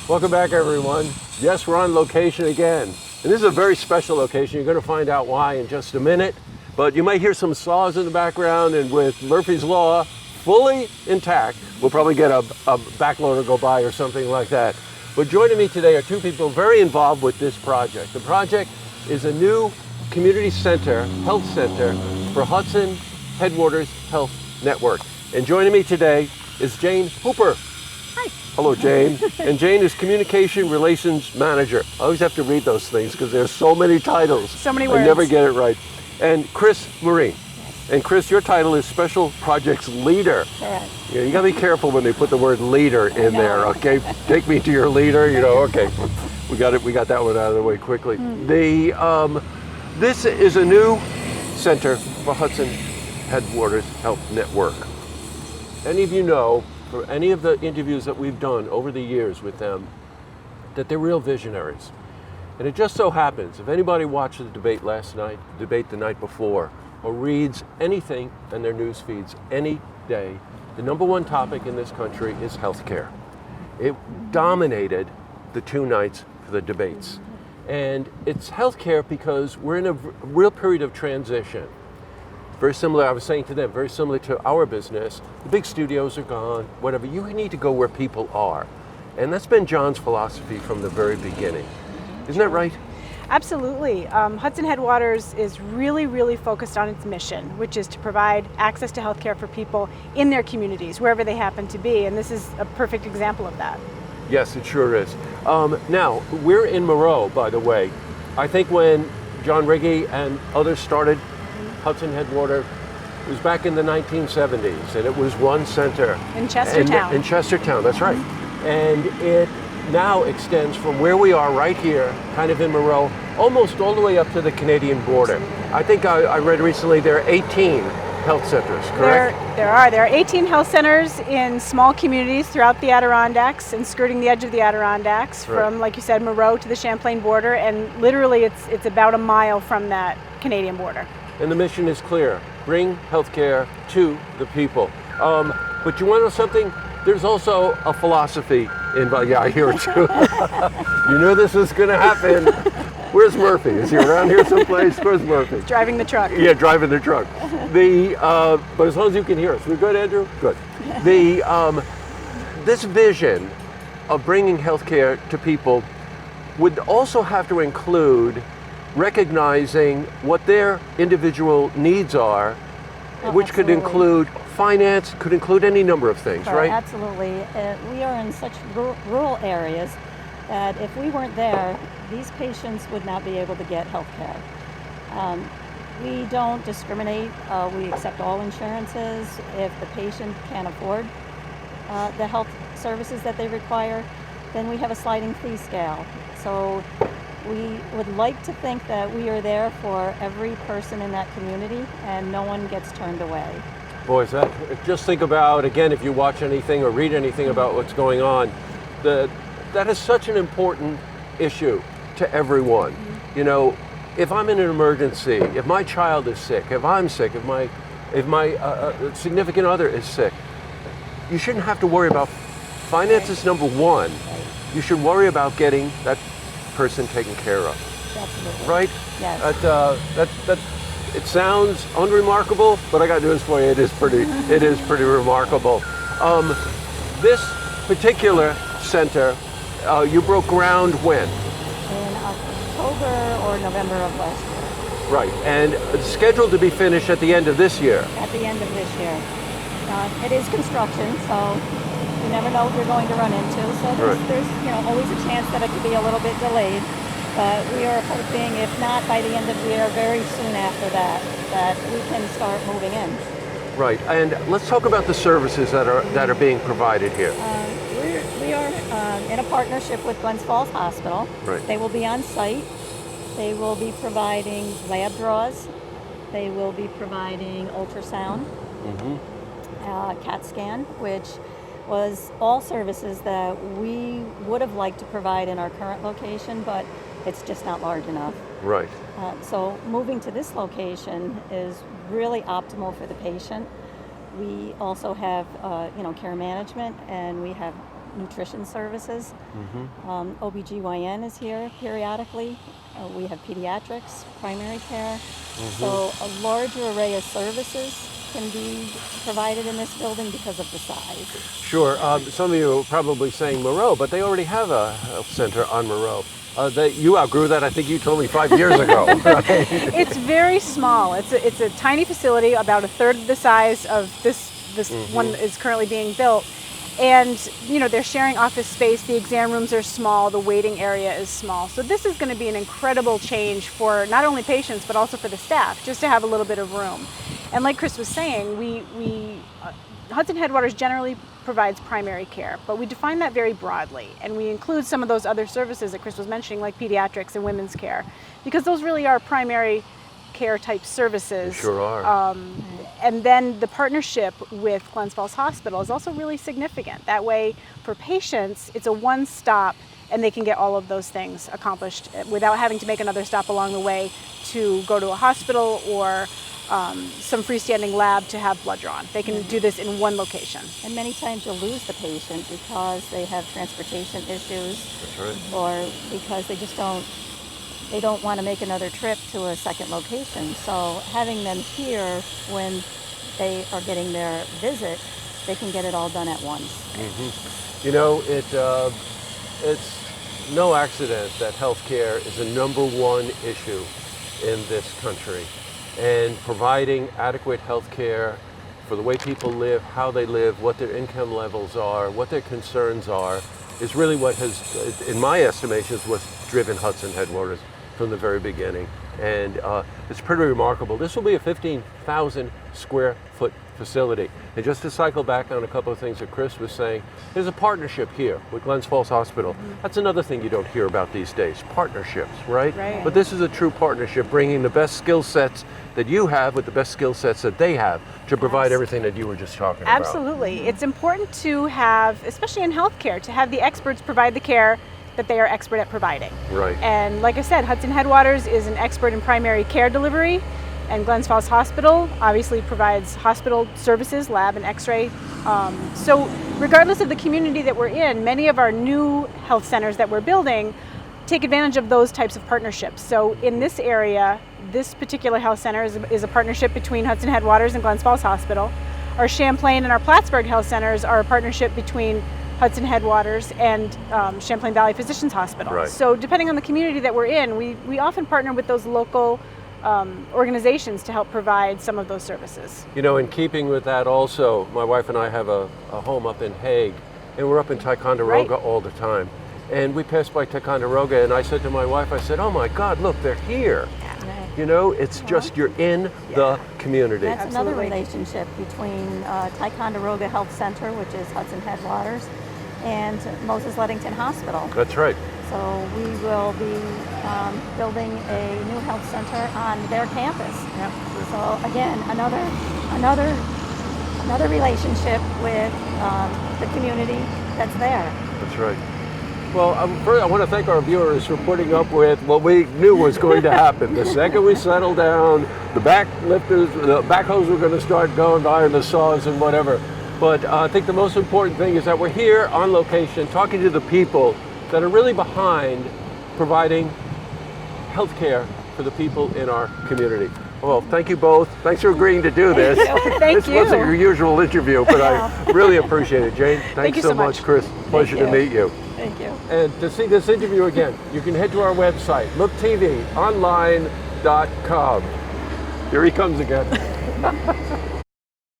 Welcome back, everyone. Yes, we're on location again. And this is a very special location. You're going to find out why in just a minute. But you might hear some saws in the background, and with Murphy's Law fully intact, we'll probably get a backloader go by or something like that. But joining me today are two people very involved with this project. The project is a new community center, health center, for Hudson Headwaters Health Network. And joining me today is Jane Hooper. Hi. Hello, Jane. And Jane is Communication Relations Manager. I always have to read those things because there's so many titles. So many words. I never get it right. And Chris Marine. And Chris, your title is Special Projects Leader. Correct. Yeah, you gotta be careful when they put the word leader in there, okay? Take me to your leader, okay. We got that one out of the way quickly. This is a new center for Hudson Headwaters Health Network. Any of you know, for any of the interviews that we've done over the years with them, that they're real visionaries. And it just so happens, if anybody watched the debate last night, the debate the night before, or reads anything in their news feeds any day, the number one topic in this country is healthcare. It dominated the two nights for the debates. And it's healthcare because we're in a real period of transition. Very similar, I was saying to them, very similar to our business. The big studios are gone, whatever. You need to go where people are. And that's been John's philosophy from the very beginning. Isn't that right? Absolutely. Hudson Headwaters is really focused on its mission, which is to provide access to healthcare for people in their communities, wherever they happen to be. And this is a perfect example of that. Yes, it sure is. Now, we're in Moreau, by the way. I think when John Riggy and others started Hudson Headwaters, it was back in the 1970s, and it was one center. In Chestertown. In Chestertown, that's right. And it now extends from where we are right here, kind of in Moreau, almost all the way up to the Canadian border. I think I read recently there are 18 health centers, correct? There are 18 health centers in small communities throughout the Adirondacks and skirting the edge of the Adirondacks, right, from, like you said, Moreau to the Champlain border, and literally it's about a mile from that Canadian border. And the mission is clear: bring healthcare to the people. But you want to know something? There's also a philosophy involved. Yeah, I hear it too. You knew this was going to happen. Where's Murphy? Is he around here someplace? Where's Murphy? Driving the truck. Yeah, driving the truck. But as long as you can hear us, we're good, Andrew? Good. This vision of bringing healthcare to people would also have to include recognizing what their individual needs are, which could include finance, could include any number of things, right? Absolutely. We are in such rural areas that if we weren't there, these patients would not be able to get health care. We don't discriminate. We accept all insurances. If the patient can't afford the health services that they require, then we have a sliding fee scale. So we would like to think that we are there for every person in that community and no one gets turned away. Boys, just think about, again, if you watch anything or read anything about what's going on, that is such an important issue to everyone. You know, if I'm in an emergency, if my child is sick, if I'm sick, if my significant other is sick, you shouldn't have to worry about finances, number one. You should worry about getting that person taken care of. Absolutely. Right? Yes. It sounds unremarkable, but I got news for you. It is pretty remarkable. This particular center, you broke ground when? In October or November of last year. Right, and it's scheduled to be finished at the end of this year. At the end of this year. It is construction, so you never know what you're going to run into. So there's always a chance that it could be a little bit delayed. But we are hoping, if not by the end of the year, very soon after that we can start moving in. Right, and let's talk about the services that are being provided here. We are in a partnership with Glens Falls Hospital. Right. They will be on site. They will be providing lab draws. They will be providing ultrasound, CAT scan, which was all services that we would have liked to provide in our current location, but it's just not large enough. Right. So moving to this location is really optimal for the patient. We also have, care management, and we have nutrition services. OBGYN is here periodically. We have pediatrics, primary care. So a larger array of services can be provided in this building because of the size. Sure. Some of you are probably saying Moreau, but they already have a health center on Moreau. You outgrew that, I think you told me 5 years ago. Right? It's very small. It's a tiny facility, about a third of the size of this one that is currently being built. And you know, they're sharing office space, the exam rooms are small, the waiting area is small. So this is going to be an incredible change for not only patients, but also for the staff, just to have a little bit of room. And like Chris was saying, Hudson Headwaters generally provides primary care, but we define that very broadly, and we include some of those other services that Chris was mentioning, like pediatrics and women's care, because those really are primary care type services. They sure are. And then the partnership with Glens Falls Hospital is also really significant. That way, for patients, it's a one-stop, and they can get all of those things accomplished without having to make another stop along the way to go to a hospital or some freestanding lab to have blood drawn. They can do this in one location. And many times you'll lose the patient because they have transportation issues. That's right. Or because they don't want to make another trip to a second location. So having them here when they are getting their visit, they can get it all done at once. You know, it's no accident that healthcare is the #1 issue in this country. And providing adequate health care for the way people live, how they live, what their income levels are, what their concerns are, is really what has, in my estimations, what's driven Hudson Headwaters from the very beginning. And it's pretty remarkable. This will be a 15,000 square foot facility. And just to cycle back on a couple of things that Chris was saying, there's a partnership here with Glens Falls Hospital. That's another thing you don't hear about these days, partnerships, right? Right. But this is a true partnership, bringing the best skill sets that you have with the best skill sets that they have to provide everything that you were just talking about. Absolutely. It's important to have, especially in healthcare, to have the experts provide the care that they are expert at providing. Right. And like I said, Hudson Headwaters is an expert in primary care delivery, and Glens Falls Hospital obviously provides hospital services, lab and x-ray. So regardless of the community that we're in, many of our new health centers that we're building take advantage of those types of partnerships. So in this area, this particular health center is a partnership between Hudson Headwaters and Glens Falls Hospital. Our Champlain and our Plattsburgh health centers are a partnership between Hudson Headwaters and Champlain Valley Physicians Hospital. Right. So depending on the community that we're in, we often partner with those local organizations to help provide some of those services. You know, in keeping with that also, my wife and I have a home up in Hague, and we're up in Ticonderoga all the time. And we passed by Ticonderoga, and I said to my wife, I said, oh my God, look, they're here. You know, it's just you're in the community. That's another relationship between Ticonderoga Health Center, which is Hudson Headwaters, and Moses Ludington Hospital. That's right. So we will be building a new health center on their campus. Yep. So again, another relationship with the community that's there. That's right. Well, first I want to thank our viewers for putting up with what we knew was going to happen. The second we settled down, the backhoes were going to start going by, and the saws and whatever. But I think the most important thing is that we're here on location talking to the people that are really behind providing health care for the people in our community. Well, thank you both. Thanks for agreeing to do this. Thank This you. wasn't your usual interview, but I really appreciate it. Jane, thanks you so so much. much. Chris, pleasure to meet you. Thank you. And to see this interview again, you can head to our website, looktvonline.com. Here he comes again.